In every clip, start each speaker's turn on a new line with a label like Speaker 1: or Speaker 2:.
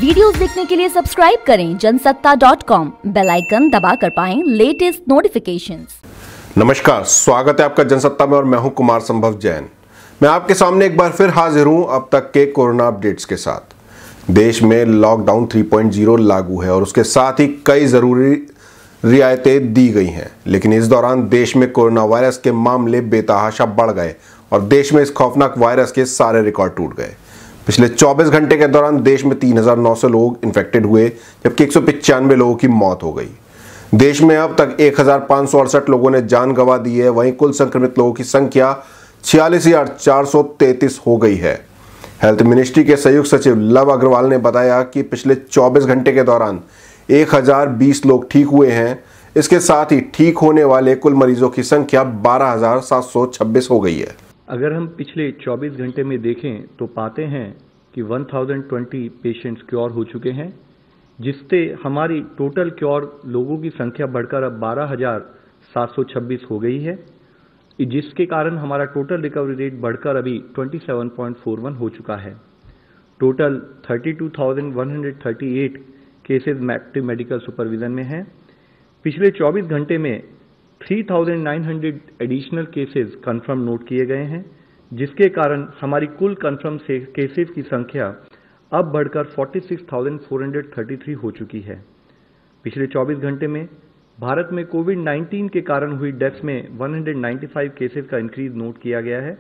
Speaker 1: Videos देखने के लिए सब्सक्राइब करें जनसत्ता.com, बेल आइकन दबाकर पाएं लेटेस्ट नोटिफिकेशंस।
Speaker 2: नमस्कार, स्वागत है आपका जनसत्ता में और मैं हूं कुमार संभव जैन। मैं आपके सामने एक बार फिर हाजिर हूं अब तक के कोरोना अपडेट्स के साथ। देश में लॉकडाउन 3.0 लागू है और उसके साथ ही कई जरूरी रियायतें दी गई हैं, लेकिन इस दौरान देश में कोरोना वायरस के मामले बेतहाशा बढ़ गए और देश में इस खौफनाक वायरस के सारे रिकॉर्ड टूट गए। पिछले 24 घंटे के दौरान देश में 3,900 लोग इन्फेक्टेड हुए, जबकि 195 लोगों की मौत हो गई। देश में अब तक 1,568 लोगों ने जान गंवा दी है। वहीं कुल संक्रमित लोगों की संख्या 46,433 हो गई है। हेल्थ मिनिस्ट्री के संयुक्त सचिव लव अग्रवाल ने बताया कि पिछले 24 घंटे के दौरान 1,020 लोग ठीक हुए हैं। इसके साथ ही ठीक होने वाले कुल मरीजों की संख्या 12,726 हो गई है।
Speaker 3: अगर हम पिछले 24 घंटे में देखें तो पाते हैं कि 1020 पेशेंट्स क्योर हो चुके हैं, जिससे हमारी टोटल क्योर लोगों की संख्या बढ़कर अब 12,726 हो गई है, जिसके कारण हमारा टोटल रिकवरी रेट बढ़कर अभी 27.41 हो चुका है। Total 32,138 cases active medical supervision में हैं। पिछले 24 घंटे में 3,900 एडिशनल केसेस कंफर्म नोट किए गए हैं, जिसके कारण हमारी कुल कंफर्म केसेस की संख्या अब बढ़कर 46,433 हो चुकी है। पिछले 24 घंटे में भारत में कोविड-19 के कारण हुई डेथ्स में 195 केसेस का इंक्रीज नोट किया गया है,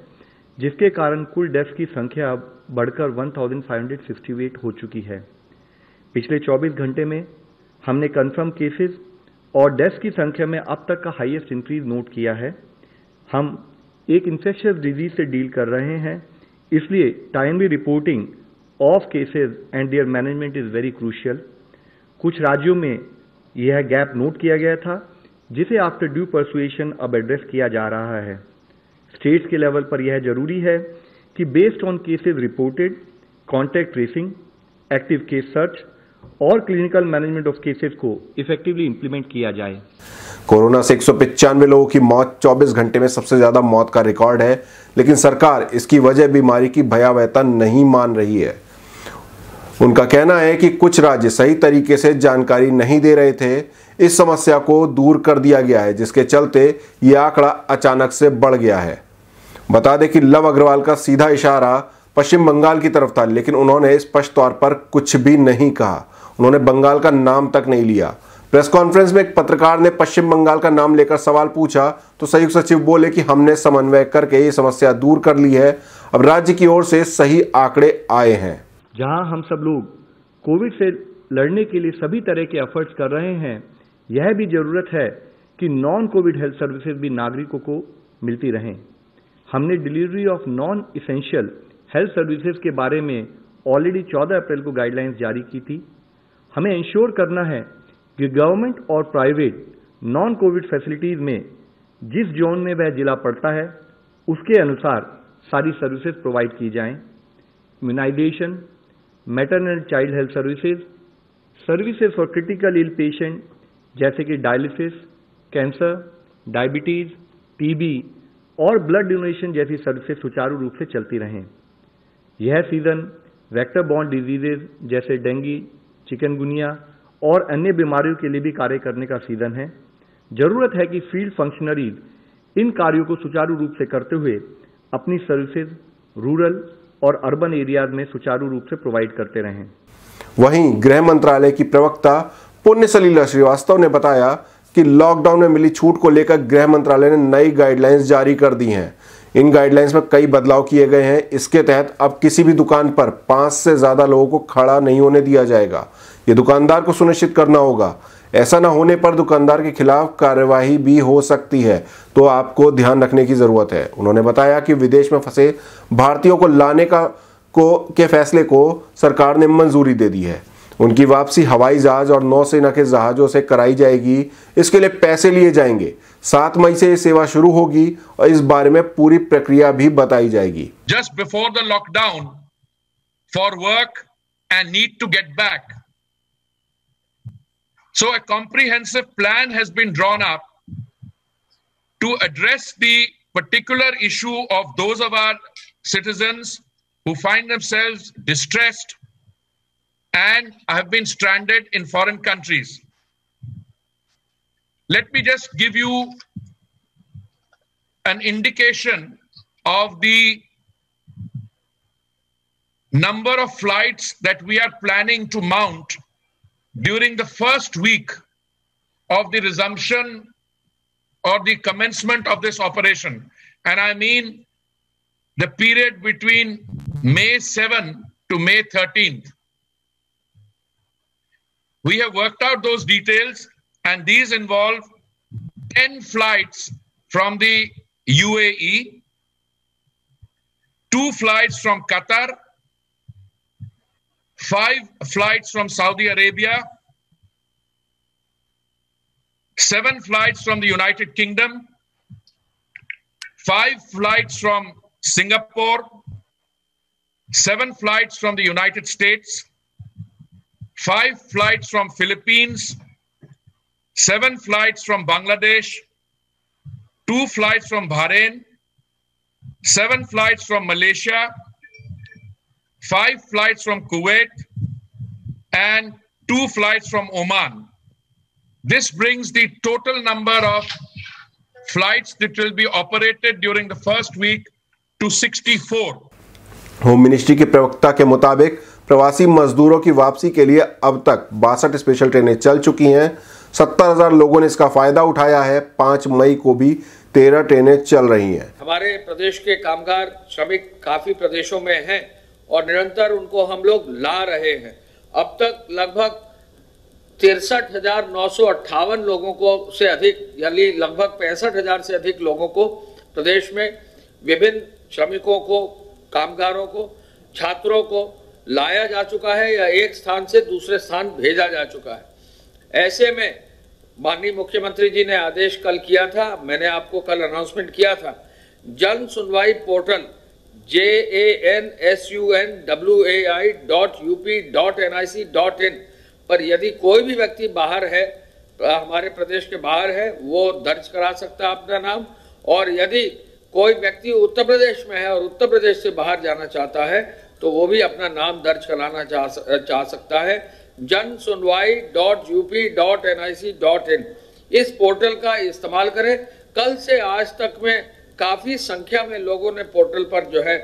Speaker 3: जिसके कारण कुल डेथ्स की संख्या अब बढ़कर 1,568 हो चुकी है। पिछले 24 घंटे में हमने कंफर्म केसेस और डेथ्स की संख्या में अब तक का हाईएस्ट इंक्रीज नोट किया है। हम एक इन्फेक्शियस डिजीज से डील कर रहे हैं, इसलिए timely reporting of cases and there management is very crucial. कुछ राज्यों में यह गैप नोट किया गया था, जिसे आफ्टर ड्यू परसुएशन अब एड्रेस किया जा रहा है। स्टेट्स के लेवल पर यह जरूरी है कि based on cases reported, contact tracing, active case search और क्लिनिकल मैनेजमेंट ऑफ केसेस को इफेक्टिवली इंप्लीमेंट किया जाए।
Speaker 2: कोरोना से 195 लोगों की मौत 24 घंटे में सबसे ज्यादा मौत का रिकॉर्ड है, लेकिन सरकार इसकी वजह बीमारी की भयावहता नहीं मान रही है। उनका कहना है कि कुछ राज्य सही तरीके से जानकारी नहीं दे रहे थे। इस समस्या को दूर कर दिया गया है, जिसके चलते यह आंकड़ा अचानक से बढ़ गया है। बता दें कि लव अग्रवाल का सीधा इशारा पश्चिम बंगाल की तरफ था, लेकिन उन्होंने स्पष्ट तौर पर कुछ भी नहीं कहा। उन्होंने बंगाल का नाम तक नहीं लिया। प्रेस कॉन्फ्रेंस में एक पत्रकार ने पश्चिम बंगाल का नाम लेकर सवाल पूछा तो संयुक्त सचिव बोले कि हमने समन्वय करके ये समस्या दूर कर ली है। अब राज्य की ओर से सही आंकड़े आए हैं।
Speaker 3: जहां हम सब लोग कोविड से लड़ने के लिए सभी तरह के एफर्ट्स कर रहे हैं, यह भी जरूरत है कि नॉन कोविड हेल्थ सर्विसेज भी नागरिकों को मिलती रहें। हमने delivery of non essential health services के बारे में ऑलरेडी 14 अप्रैल को गाइडलाइंस जारी की थी। हमें इंश्योर करना है कि गवर्नमेंट और प्राइवेट नॉन कोविड फैसिलिटीज में जिस जोन में वह जिला पड़ता है, उसके अनुसार सारी सर्विसेज प्रोवाइड की जाएं। Immunisation, maternal and child health services, services for critical ill patient जैसे कि डायलिसिस, कैंसर, डायबिटीज, टीबी और ब्लड डोनेशन जैसी सर्विसेज सुचारू रूप से चलती रहें। यह सीजन वेक्टर बॉर्न डिजीजेज जैसे डेंगू, चिकनगुनिया और अन्य बीमारियों के लिए भी कार्य करने का सीजन है। जरूरत है कि फील्ड फंक्शनरीज इन कार्यों को सुचारू रूप से करते हुए अपनी सर्विसेज रूरल और अर्बन एरियाज में सुचारू रूप से प्रोवाइड करते रहें।
Speaker 2: वहीं गृह मंत्रालय की प्रवक्ता पुण्य सलीला श्रीवास्तव ने बताया कि लॉकडाउन में मिली छूट को लेकर गृह मंत्रालय ने नई गाइडलाइंस जारी कर दी हैं। इन गाइडलाइंस में कई बदलाव किए गए हैं। इसके तहत अब किसी भी दुकान पर 5 से ज्यादा लोगों को खड़ा नहीं होने दिया जाएगा। ये दुकानदार को सुनिश्चित करना होगा। ऐसा न होने पर दुकानदार के खिलाफ कार्यवाही भी हो सकती है, तो आपको ध्यान रखने की जरूरत है। उन्होंने बताया कि विदेश में फंसे भारतीयों को लाने के फैसले को सरकार ने मंजूरी दे दी है। उनकी वापसी हवाई जहाज और नौसेना के जहाजों से कराई जाएगी। इसके लिए पैसे लिए जाएंगे। 7 मई से ये सेवा शुरू होगी और इस बारे में पूरी प्रक्रिया भी बताई जाएगी।
Speaker 4: Just before the lockdown, for work and need to get back. So a comprehensive plan has been drawn up to address the particular issue of those of our citizens who find themselves distressed and have been stranded in foreign countries. Let me just give you an indication of the number of flights that we are planning to mount during the first week of the resumption or the commencement of this operation. And I mean the period between May 7 to May 13th. We have worked out those details, and these involve 10 flights from the UAE, 2 flights from Qatar, 5 flights from Saudi Arabia, 7 flights from the United Kingdom, 5 flights from Singapore, 7 flights from the United States, 5 flights from Philippines, 7 flights from Bangladesh, 2 flights from Bahrain, 7 flights from Malaysia, 5 flights from Kuwait, and 2 flights from Oman. This brings the total number of flights that will be operated during the first week to 64.
Speaker 2: Home ministry के प्रवक्ता के मुताबिक प्रवासी मजदूरों की वापसी के लिए अब तक 62 स्पेशल ट्रेनें चल चुकी हैं। 70,000 लोगों ने इसका फायदा उठाया है। 5 मई को भी 13 ट्रेनें चल रही हैं। हमारे
Speaker 5: प्रदेश के कामगार श्रमिक काफी प्रदेशों में हैं और निरंतर उनको हम लोग ला रहे हैं। अब तक लगभग 63,958 लोगों को से अधिक, यानी लगभग 65,000 से अधिक लोगों को प्रदेश में विभिन्न श्रमिकों को, कामगारों को, छात्रों को लाया जा चुका है या एक स्थान से दूसरे स्थान भेजा जा चुका है। ऐसे में माननीय मुख्यमंत्री जी ने आदेश कल किया था, मैंने आपको कल अनाउंसमेंट किया था, जन सुनवाई पोर्टल jansunwai.up.nic.in पर यदि कोई भी व्यक्ति बाहर है, हमारे प्रदेश के बाहर है, वो दर्ज करा सकता है अपना नाम। और यदि कोई व्यक्ति उत्तर प्रदेश में है और उत्तर प्रदेश से बाहर जाना चाहता है तो वो भी अपना नाम दर्ज कराना चाह सकता है। jansunwai.up.nic.in इस पोर्टल का इस्तेमाल करें। कल से आज तक में काफी संख्या में लोगों ने पोर्टल पर जो है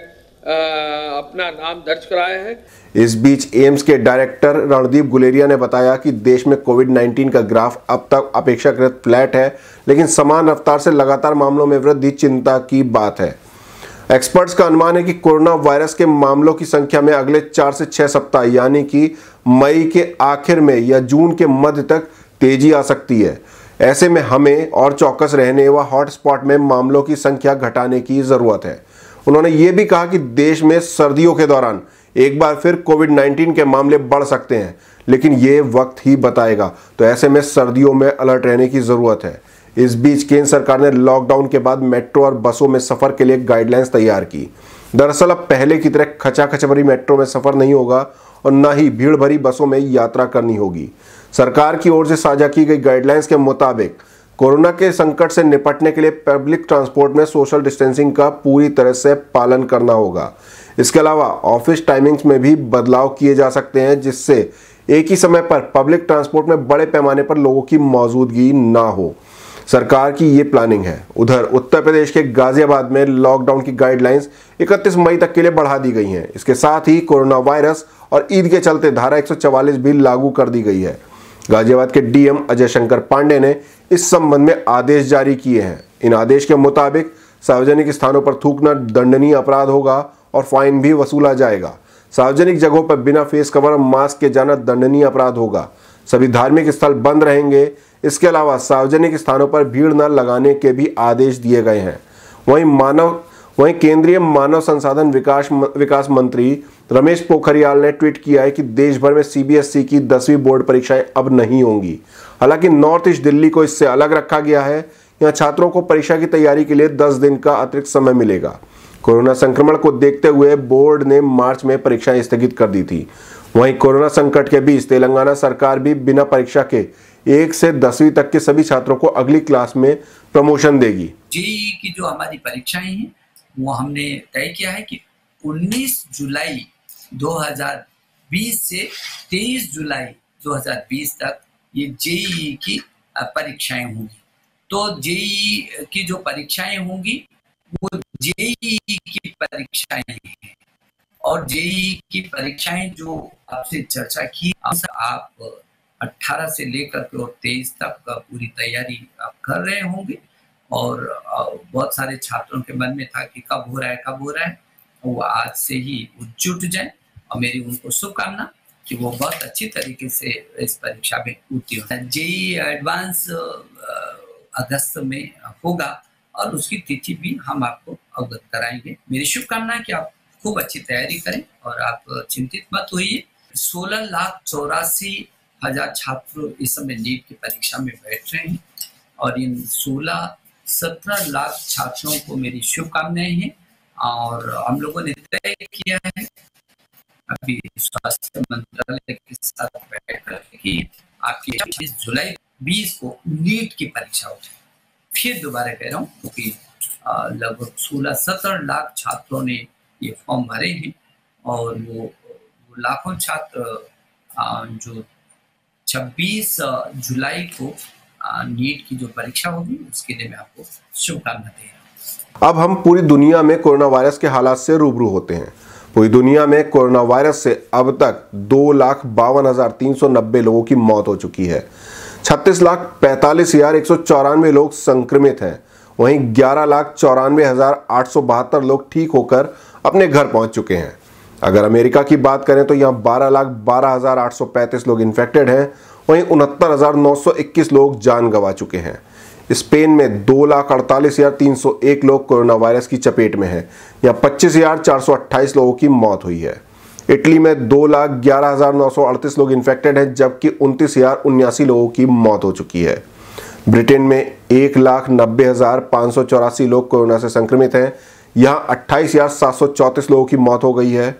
Speaker 5: अपना नाम दर्ज कराया है।
Speaker 2: इस बीच एम्स के डायरेक्टर रणदीप गुलेरिया ने बताया कि देश में कोविड-19 का ग्राफ अब तक अपेक्षाकृत फ्लैट है, लेकिन समान रफ्तार से लगातार मामलों में वृद्धि चिंता की बात है। एक्सपर्ट्स का अनुमान है कि कोरोना वायरस के मामलों की संख्या में अगले 4 से 6 सप्ताह यानी कि मई के आखिर में या जून के मध्य तक तेजी आ सकती है। ऐसे में हमें और चौकस रहने व हॉटस्पॉट में मामलों की संख्या घटाने की जरूरत है। उन्होंने ये भी कहा कि देश में सर्दियों के दौरान एक बार फिर कोविड-19 के मामले बढ़ सकते हैं, लेकिन ये वक्त ही बताएगा। तो ऐसे में सर्दियों में अलर्ट रहने की जरूरत है। इस बीच केंद्र सरकार ने लॉकडाउन के बाद मेट्रो और बसों में सफर के लिए गाइडलाइंस तैयार की। दरअसल अब पहले की तरह खचाखच भरी मेट्रो में सफर नहीं होगा और न ही भीड़ भरी बसों में यात्रा करनी होगी। सरकार की ओर से साझा की गई गाइडलाइंस के मुताबिक कोरोना के संकट से निपटने के लिए पब्लिक ट्रांसपोर्ट में सोशल डिस्टेंसिंग का पूरी तरह से पालन करना होगा। इसके अलावा ऑफिस टाइमिंग्स में भी बदलाव किए जा सकते हैं, जिससे एक ही समय पर पब्लिक ट्रांसपोर्ट में बड़े पैमाने पर लोगों की मौजूदगी ना हो। सरकार की ये प्लानिंग है। उधर उत्तर प्रदेश के गाजियाबाद में लॉकडाउन की गाइडलाइंस 31 मई तक के लिए बढ़ा दी गई हैं। इसके साथ ही कोरोना वायरस और ईद के चलते धारा 144 भी लागू कर दी गई है। गाजियाबाद के डीएम अजय शंकर पांडे ने इस संबंध में आदेश जारी किए हैं। इन आदेश के मुताबिक सार्वजनिक स्थानों पर थूकना दंडनीय अपराध होगा और फाइन भी वसूला जाएगा। सार्वजनिक जगहों पर बिना फेस कवर और मास्क के जाना दंडनीय अपराध होगा। सभी धार्मिक स्थल बंद रहेंगे। इसके अलावा सार्वजनिक स्थानों पर भीड़ न लगाने के भी आदेश दिए गए हैं। वहीं केंद्रीय मानव संसाधन विकास मंत्री रमेश पोखरियाल ने ट्वीट किया है कि देश भर में सीबीएसई की 10वीं बोर्ड परीक्षाएं अब नहीं होंगी। हालांकि नॉर्थ ईस्ट दिल्ली को इससे अलग रखा गया है। यहाँ छात्रों को परीक्षा की तैयारी के लिए 10 दिन का अतिरिक्त समय मिलेगा। कोरोना संक्रमण को देखते हुए बोर्ड ने मार्च में परीक्षाएं स्थगित कर दी थी। वहीं कोरोना संकट के बीच तेलंगाना सरकार भी बिना परीक्षा के 1 से 10वीं तक के सभी छात्रों को अगली क्लास में प्रमोशन देगी।
Speaker 6: जेईई की जो हमारी परीक्षाएं हैं वो हमने तय किया है कि 19 जुलाई 20 से 23 जुलाई 2020 तक ये जेईई की परीक्षाएं होंगी। तो जेईई की जो परीक्षाएं होंगी वो जेईई की परीक्षाएं हैं, और जेईई की परीक्षाएं जो आपसे चर्चा की, आप 18 से लेकर के और 23 तक पूरी तैयारी आप कर रहे होंगे। और बहुत सारे छात्रों के मन में था कि कब हो रहा है, वो आज से ही जुट जाए। और मेरी उनको शुभकामना कि वो बहुत अच्छी तरीके से इस परीक्षा में उत्तीर्ण हो। जेईई एडवांस अगस्त में होगा और उसकी तिथि भी हम आपको अवगत कराएंगे। मेरी शुभकामना है कि आप खूब अच्छी तैयारी करें और आप चिंतित मत होइए। 16,84,000 छात्र इस समय नीट की परीक्षा में बैठ रहे हैं और इन 16-17 लाख छात्रों को मेरी शुभकामनाएं हैं। और हम लोगों ने तय किया है अभी स्वास्थ्य मंत्रालय के साथ बैठकर कि आपकी 26 जुलाई 20 को नीट की परीक्षा हो जाए। फिर दोबारा कह रहा हूँ क्योंकि लगभग 16-17 लाख छात्रों ने ये फॉर्म भरे हैं और वो लाखों छात्र जो 26 जुलाई को नीट की जो परीक्षा होगी उसके लिए मैं आपको शुभकामना दे रहा हूँ।
Speaker 2: अब हम पूरी दुनिया में कोरोना वायरस के हालात से रूबरू होते हैं। पूरी दुनिया में कोरोना वायरस से अब तक 2,52,390 लोगों की मौत हो चुकी है। 36,45,194 लोग संक्रमित हैं। वहीं 11,94,872 लोग ठीक होकर अपने घर पहुंच चुके हैं। अगर अमेरिका की बात करें तो यहाँ 12,12,835 लोग इन्फेक्टेड हैं। वहीं 69,921 लोग जान गंवा चुके हैं। स्पेन में 2,48,301 लोग कोरोना वायरस की चपेट में हैं। यहाँ 25,428 लोगों की मौत हुई है। इटली में 2,11,938 लोग इन्फेक्टेड हैं जबकि 29,079 लोगों की मौत हो चुकी है। ब्रिटेन में 1,90,584 लोग कोरोना से संक्रमित हैं। यहाँ 28,734 लोगों की मौत हो गई है।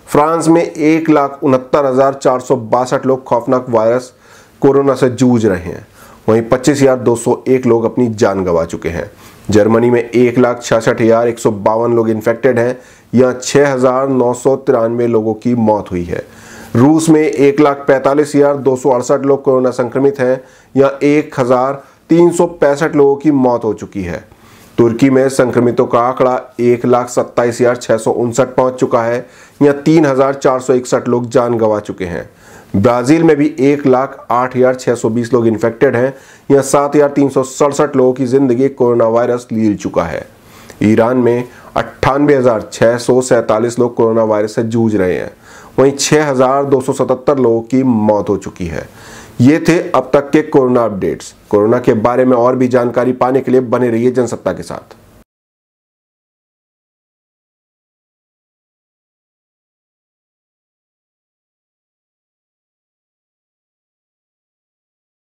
Speaker 2: फ्रांस में 1,69,462 लोग खौफनाक वायरस कोरोना से जूझ रहे हैं। वहीं 25,201 लोग अपनी जान गंवा चुके हैं। जर्मनी में 1,66,152 लोग इन्फेक्टेड हैं। यहाँ 6,993 लोगों की मौत हुई है। रूस में 1,45,268 लोग कोरोना संक्रमित हैं। यहाँ 1,365 लोगों की मौत हो चुकी है। तुर्की में संक्रमितों का आंकड़ा 1,27,659 पहुंच चुका है। यहाँ 3,461 लोग जान गंवा चुके हैं। ब्राजील में भी 1,08,620 लोग इन्फेक्टेड हैं। यहाँ 7,367 लोगों की जिंदगी कोरोना वायरस लील चुका है। ईरान में 98,647 लोग कोरोना वायरस से जूझ रहे हैं। वहीं 6,277 लोगों की मौत हो चुकी है। ये थे अब तक के कोरोना अपडेट्स। कोरोना के बारे में और भी जानकारी पाने के लिए बने रहिए जनसत्ता के साथ।